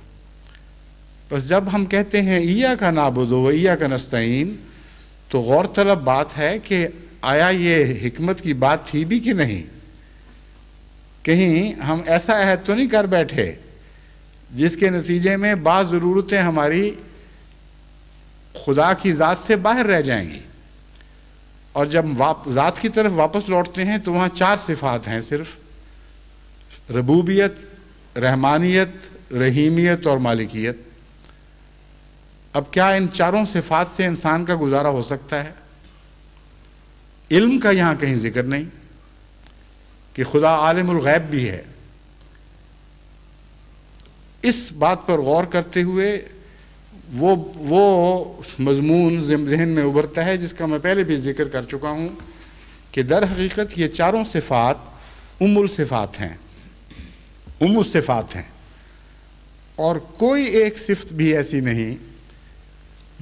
[SPEAKER 1] بس جب ہم کہتے ہیں ایاک نعبد و ایاک نستعین، تو غور طلب بات ہے کہ آیا یہ حکمت کی بات تھی بھی کہ نہیں؟ کہیں ہم ایسا عہد تو نہیں کر بیٹھے جس کے نتیجے میں بعض ضرورتیں ہماری خدا کی ذات سے باہر رہ جائیں گی، اور جب ذات کی طرف واپس لوٹتے ہیں تو وہاں 4 صفات ہیں صرف: ربوبیت، رحمانیت، رحیمیت اور مالکیت۔ اب کیا ان 4 صفات سے انسان کا گزارا ہو سکتا ہے؟ علم کا یہاں کہیں ذکر نہیں کہ خدا عالم الغیب بھی ہے۔ اس بات پر غور کرتے ہوئے وہ مضمون ذہن میں ابھرتا ہے جس کا میں پہلے بھی ذکر کر چکا ہوں کہ در حقیقت یہ 4 صفات ام الصفات ہیں، ام الصفات ہیں، اور کوئی ایک صفت بھی ایسی نہیں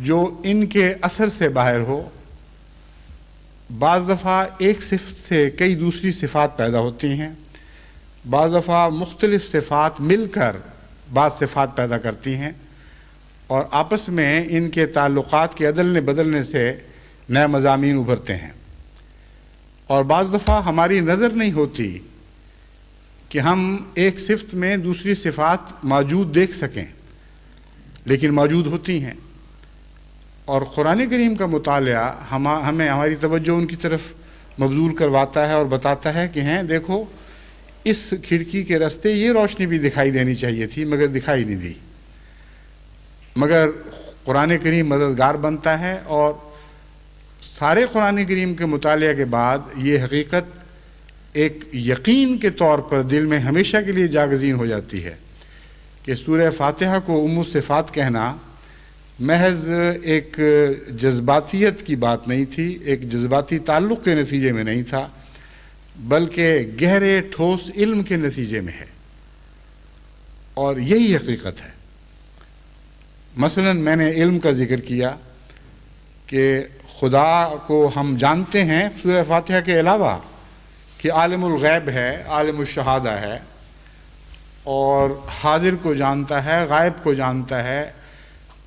[SPEAKER 1] جو ان کے اثر سے باہر ہو۔ بعض دفعہ ایک صفت سے کئی دوسری صفات پیدا ہوتی ہیں، بعض دفعہ مختلف صفات مل کر بعض صفات پیدا کرتی ہیں، اور آپس میں ان کے تعلقات کے عدلنے بدلنے سے نئے مضامین ابھرتے ہیں۔ اور بعض دفعہ ہماری نظر نہیں ہوتی کہ ہم ایک صفت میں دوسری صفات موجود دیکھ سکیں، لیکن موجود ہوتی ہیں۔ اور قرآن کریم کا مطالعہ ہمیں ہماری توجہ ان کی طرف مبذول کرواتا ہے اور بتاتا ہے کہ دیکھو اس کھڑکی کے راستے یہ روشنی بھی دکھائی دینی چاہیے تھی مگر دکھائی نہیں دی۔ مگر قرآن کریم مددگار بنتا ہے، اور سارے قرآن کریم کے مطالعہ کے بعد یہ حقیقت ایک یقین کے طور پر دل میں ہمیشہ کے لیے جاگزین ہو جاتی ہے کہ سورہ فاتحہ کو ام الصفات کہنا محض ایک جذباتیت کی بات نہیں تھی، ایک جذباتی تعلق کے نتیجے میں نہیں تھا، بلکہ گہرے ٹھوس علم کے نتیجے میں ہے، اور یہی حقیقت ہے۔ مثلا میں نے علم کا ذکر کیا کہ خدا کو ہم جانتے ہیں سورہ فاتحہ کے علاوہ کہ عالم الغیب ہے، عالم الشہادہ ہے، اور حاضر کو جانتا ہے، غائب کو جانتا ہے،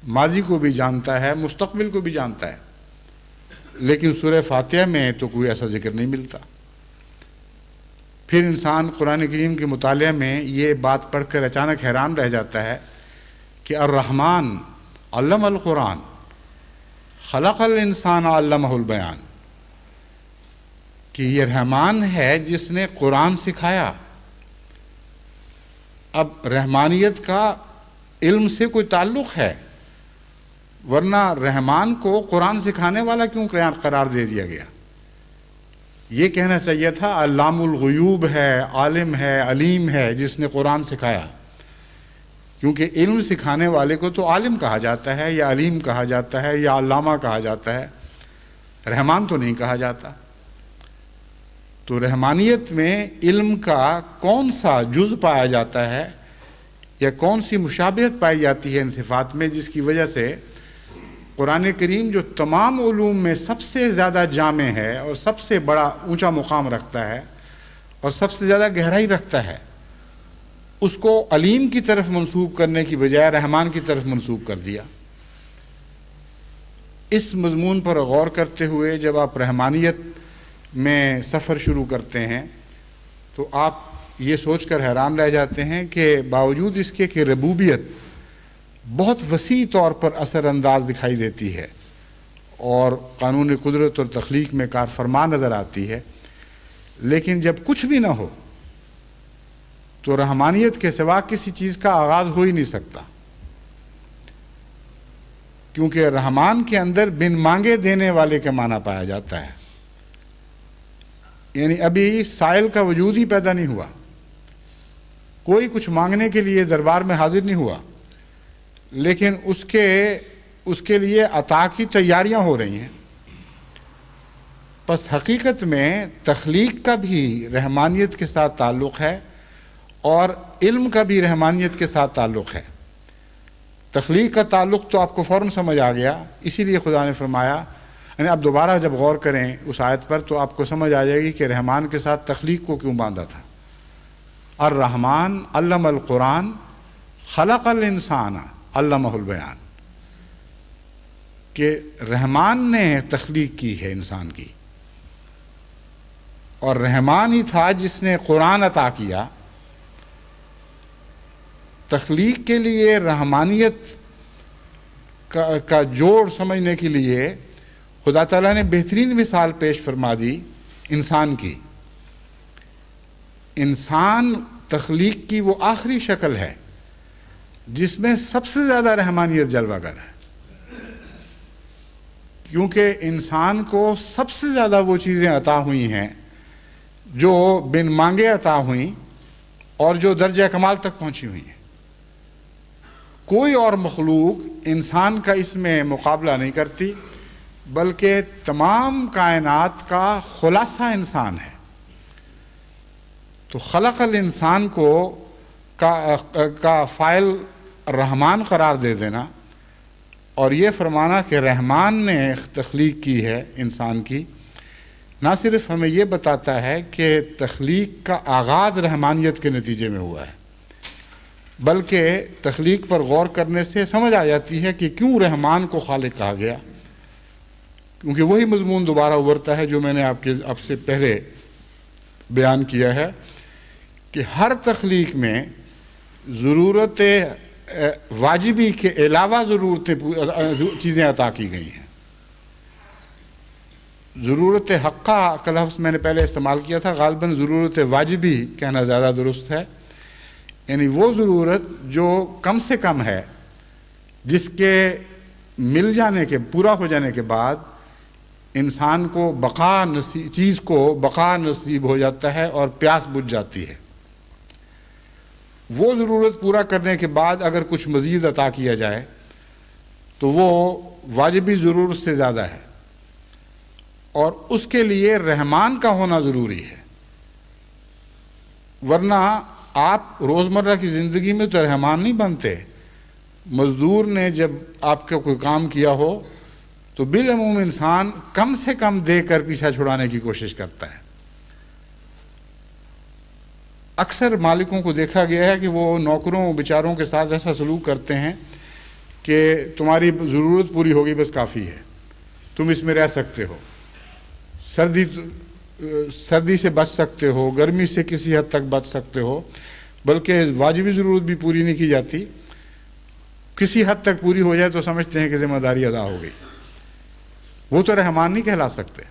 [SPEAKER 1] ماضی کو بھی جانتا ہے، مستقبل کو بھی جانتا ہے، لیکن سورہ فاتحہ میں تو کوئی ایسا ذکر نہیں ملتا۔ پھر انسان قرآن کریم کے مطالعہ میں یہ بات پڑھ کر اچانک حیران رہ جاتا ہے کہ الرحمن علم القرآن خلق الانسان علمہ البیان، کہ یہ رحمان ہے جس نے قرآن سکھایا۔ اب رحمانیت کا علم سے کوئی تعلق ہے، ورنہ رحمان کو قرآن سکھانے والا کیوں قرار دے دیا گیا؟ یہ کہنا چاہیے تھا علام الغیوب ہے، عالم ہے، علیم ہے جس نے قرآن سکھایا، کیونکہ علم سکھانے والے کو تو عالم کہا جاتا ہے یا علیم کہا جاتا ہے یا علامہ کہا جاتا ہے، رحمان تو نہیں کہا جاتا۔ تو رحمانیت میں علم کا کون سا جز پایا جاتا ہے یا کون سی مشابہت پائی جاتی ہے ان صفات میں، جس کی وجہ سے قرآن کریم جو تمام علوم میں سب سے زیادہ جامع ہے اور سب سے بڑا اونچا مقام رکھتا ہے اور سب سے زیادہ گہرائی رکھتا ہے، اس کو علیم کی طرف منسوب کرنے کی بجائے رحمان کی طرف منسوب کر دیا۔ اس مضمون پر غور کرتے ہوئے جب آپ رحمانیت میں سفر شروع کرتے ہیں تو آپ یہ سوچ کر حیران رہ جاتے ہیں کہ باوجود اس کے کہ ربوبیت بہت وسیع طور پر اثر انداز دکھائی دیتی ہے اور قانون قدرت اور تخلیق میں کار فرما نظر آتی ہے، لیکن جب کچھ بھی نہ ہو تو رحمانیت کے سوا کسی چیز کا آغاز ہو ہی نہیں سکتا، کیونکہ رحمان کے اندر بن مانگے دینے والے کا معنی پایا جاتا ہے۔ یعنی ابھی سائل کا وجود ہی پیدا نہیں ہوا، کوئی کچھ مانگنے کے لیے دربار میں حاضر نہیں ہوا، لیکن اس کے لیے عطا کی تیاریاں ہو رہی ہیں۔ پس حقیقت میں تخلیق کا بھی رحمانیت کے ساتھ تعلق ہے اور علم کا بھی رحمانیت کے ساتھ تعلق ہے۔ تخلیق کا تعلق تو آپ کو فوراً سمجھ آ گیا، اسی لیے خدا نے فرمایا، یعنی آپ دوبارہ جب غور کریں اس آیت پر تو آپ کو سمجھ آ جائے گی کہ رحمان کے ساتھ تخلیق کو کیوں باندھا تھا۔ الرحمن علم القرآن خلق الانسان علمہ البیان، کہ رحمان نے تخلیق کی ہے انسان کی، اور رحمان ہی تھا جس نے قرآن عطا کیا۔ تخلیق کے لیے رحمانیت کا جوڑ سمجھنے کے لیے خدا تعالیٰ نے بہترین مثال پیش فرما دی انسان کی۔ انسان تخلیق کی وہ آخری شکل ہے جس میں سب سے زیادہ رحمانیت جلوہ گر ہے، کیونکہ انسان کو سب سے زیادہ وہ چیزیں عطا ہوئی ہیں جو بن مانگے عطا ہوئیں اور جو درجہ کمال تک پہنچی ہوئی ہیں۔ کوئی اور مخلوق انسان کا اس میں مقابلہ نہیں کرتی، بلکہ تمام کائنات کا خلاصہ انسان ہے۔ تو خلق الانسان کو کا فاعل رحمان قرار دے دینا اور یہ فرمانا کہ رحمان نے تخلیق کی ہے انسان کی، نہ صرف ہمیں یہ بتاتا ہے کہ تخلیق کا آغاز رحمانیت کے نتیجے میں ہوا ہے، بلکہ تخلیق پر غور کرنے سے سمجھ آ جاتی ہے کہ کیوں رحمان کو خالق کہا گیا، کیونکہ وہی مضمون دوبارہ ابھرتا ہے جو میں نے آپ سے پہلے بیان کیا ہے کہ ہر تخلیق میں ضرورت واجبی کے علاوہ چیزیں عطا کی گئی ہیں۔ ضرورت حقہ کا لفظ میں نے پہلے استعمال کیا تھا، غالباً ضرورت واجبی کہنا زیادہ درست ہے، یعنی وہ ضرورت جو کم سے کم ہے، جس کے مل جانے کے پورا ہو جانے کے بعد انسان کو چیز کو بقا نصیب ہو جاتا ہے اور پیاس بجھ جاتی ہے۔ وہ ضرورت پورا کرنے کے بعد اگر کچھ مزید عطا کیا جائے تو وہ واجبی ضرورت سے زیادہ ہے، اور اس کے لیے رحمان کا ہونا ضروری ہے، ورنہ آپ روزمرہ کی زندگی میں تو رحمان نہیں بنتے۔ مزدور نے جب آپ کا کوئی کام کیا ہو تو بالعموم انسان کم سے کم دے کر پیچھا چھڑانے کی کوشش کرتا ہے۔ اکثر مالکوں کو دیکھا گیا ہے کہ وہ نوکروں بیچاروں کے ساتھ ایسا سلوک کرتے ہیں کہ تمہاری ضرورت پوری ہوگی بس کافی ہے، تم اس میں رہ سکتے ہو، سردی سے بچ سکتے ہو، گرمی سے کسی حد تک بچ سکتے ہو، بلکہ واجبی ضرورت بھی پوری نہیں کی جاتی، کسی حد تک پوری ہو جائے تو سمجھتے ہیں کہ ذمہ داری ادا ہو گئی۔ وہ تو رحمان نہیں کہلا سکتے۔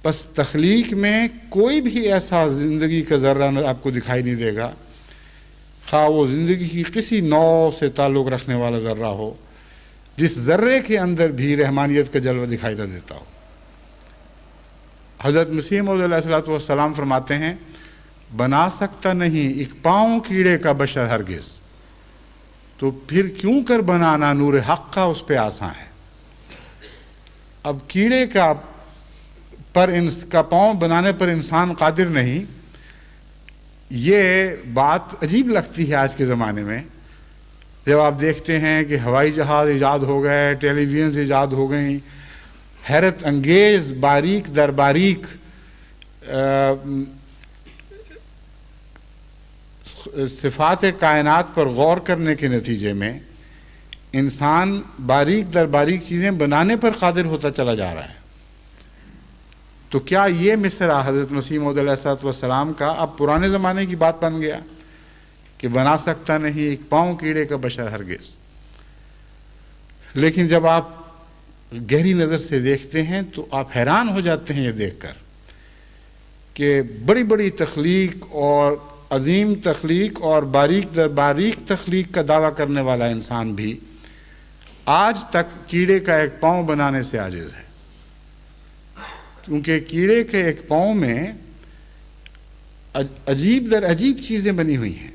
[SPEAKER 1] بس تخلیق میں کوئی بھی ایسا زندگی کا ذرہ آپ کو دکھائی نہیں دے گا، خواہ وہ زندگی کی کسی نوع سے تعلق رکھنے والا ذرہ ہو، جس ذرے کے اندر بھی رحمانیت کا جلوہ دکھائی نہ دیتا ہو۔ حضرت مسیح موعود علیہ السلام فرماتے ہیں، بنا سکتا نہیں ایک پاؤں کیڑے کا بشر ہرگز، تو پھر کیوں کر بنانا نور حق کا اس پہ آساں ہے۔ اب کیڑے کا پاؤں بنانے پر انسان قادر نہیں، یہ بات عجیب لگتی ہے آج کے زمانے میں، جب آپ دیکھتے ہیں کہ ہوائی جہاز ایجاد ہو گئے، ٹیلی ویژنز ایجاد ہو گئیں، حیرت انگیز باریک در باریک صفات کائنات پر غور کرنے کے نتیجے میں انسان باریک در باریک چیزیں بنانے پر قادر ہوتا چلا جا رہا ہے۔ تو کیا یہ مصرع حضرت مسیح موعود علیہ السلام کا اب پرانے زمانے کی بات بن گیا کہ بنا سکتا نہیں ایک پاؤں کیڑے کا بشر ہرگز؟ لیکن جب آپ گہری نظر سے دیکھتے ہیں تو آپ حیران ہو جاتے ہیں یہ دیکھ کر کہ بڑی بڑی تخلیق اور عظیم تخلیق اور باریک در باریک تخلیق کا دعویٰ کرنے والا انسان بھی آج تک کیڑے کا ایک پاؤں بنانے سے عاجز ہے، کیونکہ کیڑے کے ایک پاؤں میں عجیب در عجیب چیزیں بنی ہوئی ہیں۔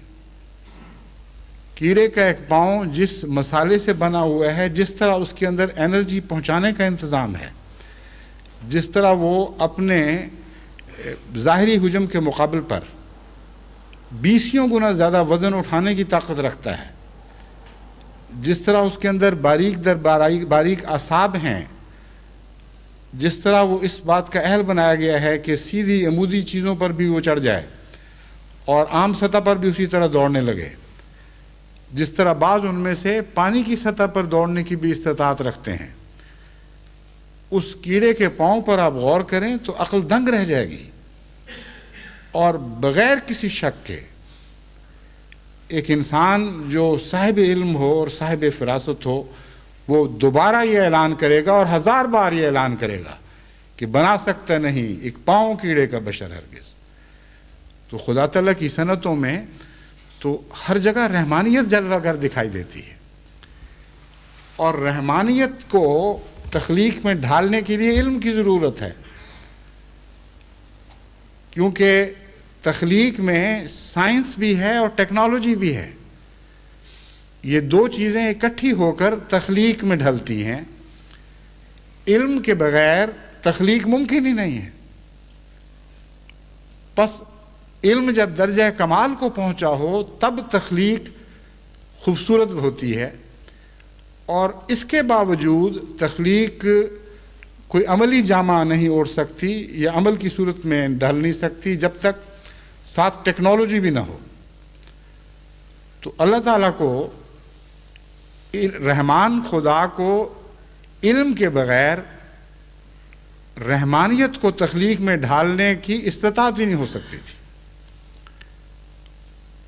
[SPEAKER 1] کیڑے کا ایک پاؤں جس مسالے سے بنا ہوا ہے، جس طرح اس کے اندر انرجی پہنچانے کا انتظام ہے، جس طرح وہ اپنے ظاہری حجم کے مقابل پر 20 گنا زیادہ وزن اٹھانے کی طاقت رکھتا ہے، جس طرح اس کے اندر باریک اعصاب ہیں، جس طرح وہ اس بات کا اہل بنایا گیا ہے کہ سیدھی عمودی چیزوں پر بھی وہ چڑھ جائے اور عام سطح پر بھی اسی طرح دوڑنے لگے، جس طرح بعض ان میں سے پانی کی سطح پر دوڑنے کی بھی استطاعت رکھتے ہیں، اس کیڑے کے پاؤں پر آپ غور کریں تو عقل دنگ رہ جائے گی، اور بغیر کسی شک کے ایک انسان جو صاحب علم ہو اور صاحب فراست ہو وہ دوبارہ یہ اعلان کرے گا اور 1000 بار یہ اعلان کرے گا کہ بنا سکتا نہیں ایک پاؤں کیڑے کا بشر ہرگز۔ تو خدا تعالیٰ کی صنعتوں میں تو ہر جگہ رحمانیت جلوہ گر دکھائی دیتی ہے، اور رحمانیت کو تخلیق میں ڈھالنے کے لیے علم کی ضرورت ہے، کیونکہ تخلیق میں سائنس بھی ہے اور ٹیکنالوجی بھی ہے، یہ دو چیزیں اکٹھی ہو کر تخلیق میں ڈھلتی ہیں۔ علم کے بغیر تخلیق ممکن ہی نہیں ہے۔ پس علم جب درجہ کمال کو پہنچا ہو تب تخلیق خوبصورت ہوتی ہے، اور اس کے باوجود تخلیق کوئی عملی جامہ نہیں اوڑھ سکتی یا عمل کی صورت میں ڈھل نہیں سکتی جب تک ساتھ ٹیکنالوجی بھی نہ ہو۔ تو اللہ تعالیٰ کو، رحمان خدا کو علم کے بغیر رحمانیت کو تخلیق میں ڈھالنے کی استطاعت ہی نہیں ہو سکتی تھی،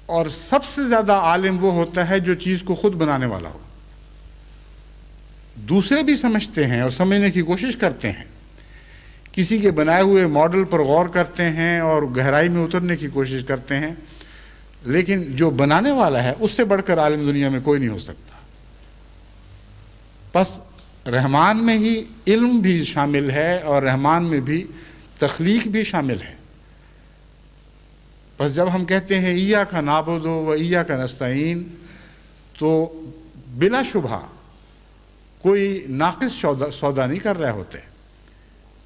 [SPEAKER 1] اور سب سے زیادہ عالم وہ ہوتا ہے جو چیز کو خود بنانے والا ہو۔ دوسرے بھی سمجھتے ہیں اور سمجھنے کی کوشش کرتے ہیں، کسی کے بنائے ہوئے ماڈل پر غور کرتے ہیں اور گہرائی میں اترنے کی کوشش کرتے ہیں، لیکن جو بنانے والا ہے اس سے بڑھ کر عالم دنیا میں کوئی نہیں ہو سکتا۔ بس رحمان میں ہی علم بھی شامل ہے اور رحمان میں بھی تخلیق بھی شامل ہے۔ بس جب ہم کہتے ہیں ایاک نعبد و ایاک نستعین، تو بلا شبہ کوئی ناقص سودا نہیں کر رہے ہوتے،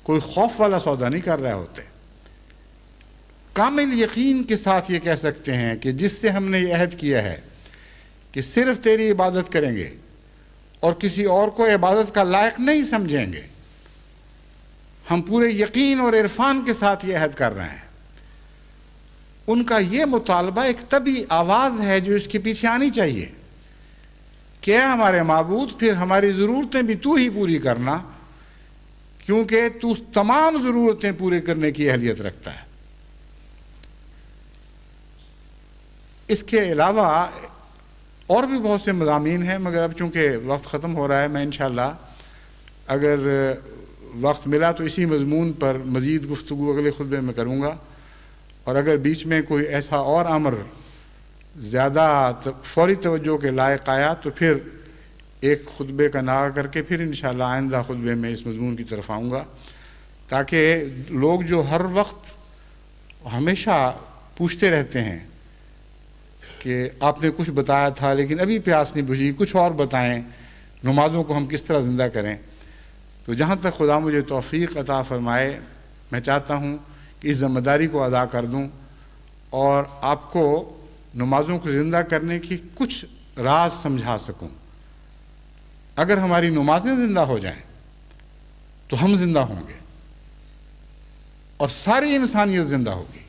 [SPEAKER 1] کوئی خوف والا سودا نہیں کر رہے ہوتے، کامل یقین کے ساتھ یہ کہہ سکتے ہیں کہ جس سے ہم نے یہ عہد کیا ہے کہ صرف تیری عبادت کریں گے اور کسی اور کو عبادت کا لائق نہیں سمجھیں گے، ہم پورے یقین اور عرفان کے ساتھ یہ عہد کر رہے ہیں۔ ان کا یہ مطالبہ ایک طبعی آواز ہے جو اس کے پیچھے آنی چاہیے کہ اے ہمارے معبود، پھر ہماری ضرورتیں بھی تو ہی پوری کرنا، کیونکہ تو تمام ضرورتیں پورے کرنے کی اہلیت رکھتا ہے۔ اس کے علاوہ اور بھی بہت سے مضامین ہیں، مگر اب چونکہ وقت ختم ہو رہا ہے، میں انشاءاللہ اگر وقت ملا تو اسی مضمون پر مزید گفتگو اگلے خطبے میں کروں گا، اور اگر بیچ میں کوئی ایسا اور امر زیادہ فوری توجہ کے لائق آیا تو پھر ایک خطبے کا ناغہ کر کے پھر انشاءاللہ آئندہ خطبے میں اس مضمون کی طرف آؤں گا، تاکہ لوگ جو ہر وقت ہمیشہ پوچھتے رہتے ہیں کہ آپ نے کچھ بتایا تھا لیکن ابھی پیاس نہیں بجھی، کچھ اور بتائیں، نمازوں کو ہم کس طرح زندہ کریں، تو جہاں تک خدا مجھے توفیق عطا فرمائے میں چاہتا ہوں کہ اس ذمہ داری کو ادا کر دوں اور آپ کو نمازوں کو زندہ کرنے کی کچھ راز سمجھا سکوں۔ اگر ہماری نمازیں زندہ ہو جائیں تو ہم زندہ ہوں گے اور ساری انسانیت زندہ ہوگی،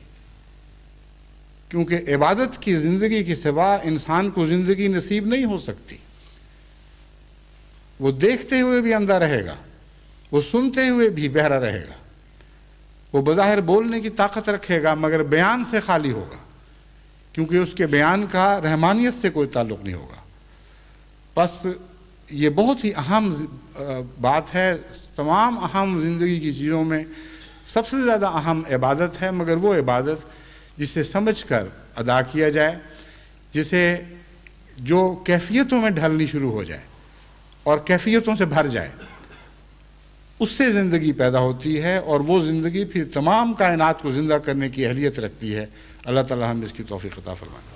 [SPEAKER 1] کیونکہ عبادت کی زندگی کے سوا انسان کو زندگی نصیب نہیں ہو سکتی۔ وہ دیکھتے ہوئے بھی اندھا رہے گا، وہ سنتے ہوئے بھی بہرا رہے گا، وہ بظاہر بولنے کی طاقت رکھے گا مگر بیان سے خالی ہوگا، کیونکہ اس کے بیان کا رحمانیت سے کوئی تعلق نہیں ہوگا۔ بس یہ بہت ہی اہم بات ہے، تمام اہم زندگی کی چیزوں میں سب سے زیادہ اہم عبادت ہے، مگر وہ عبادت جسے سمجھ کر ادا کیا جائے، جسے جو کیفیتوں میں ڈھلنی شروع ہو جائے اور کیفیتوں سے بھر جائے، اس سے زندگی پیدا ہوتی ہے، اور وہ زندگی پھر تمام کائنات کو زندہ کرنے کی اہلیت رکھتی ہے۔ اللہ تعالی ہمیں اس کی توفیق عطا فرمائے۔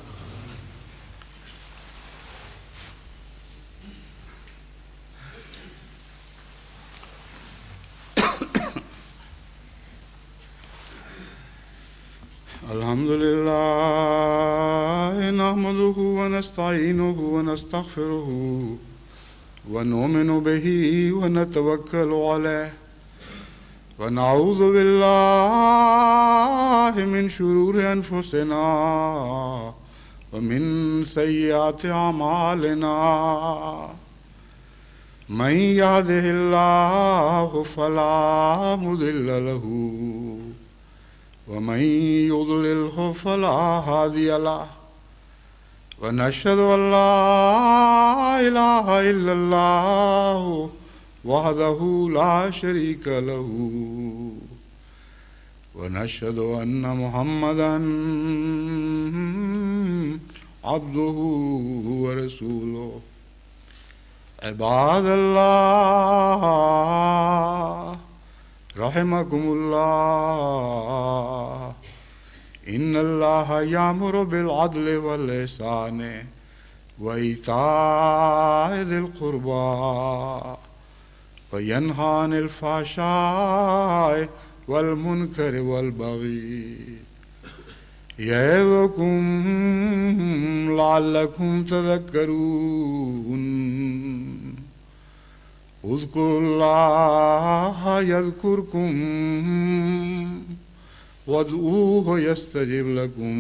[SPEAKER 1] الحمد لله نحمده ونستعينه ونستغفره ونؤمن به ونتوكل عليه ونعوذ بالله من شرور أنفسنا ومن سيئات أعمالنا من يهده الله فلا مضل له ومن يضلله فلا هادي له ونشهد أن لا إله إلا الله وحده لا شريك له ونشهد أن محمدا عبده ورسوله عباد الله رحمكم الله إن الله يأمر بالعدل والإحسان وإيتاء ذي القربى وينهى عن الفحشاء والمنكر والبغي يعظكم لعلكم تذكرون اذكروا الله يذكركم وادعوه يستجب لكم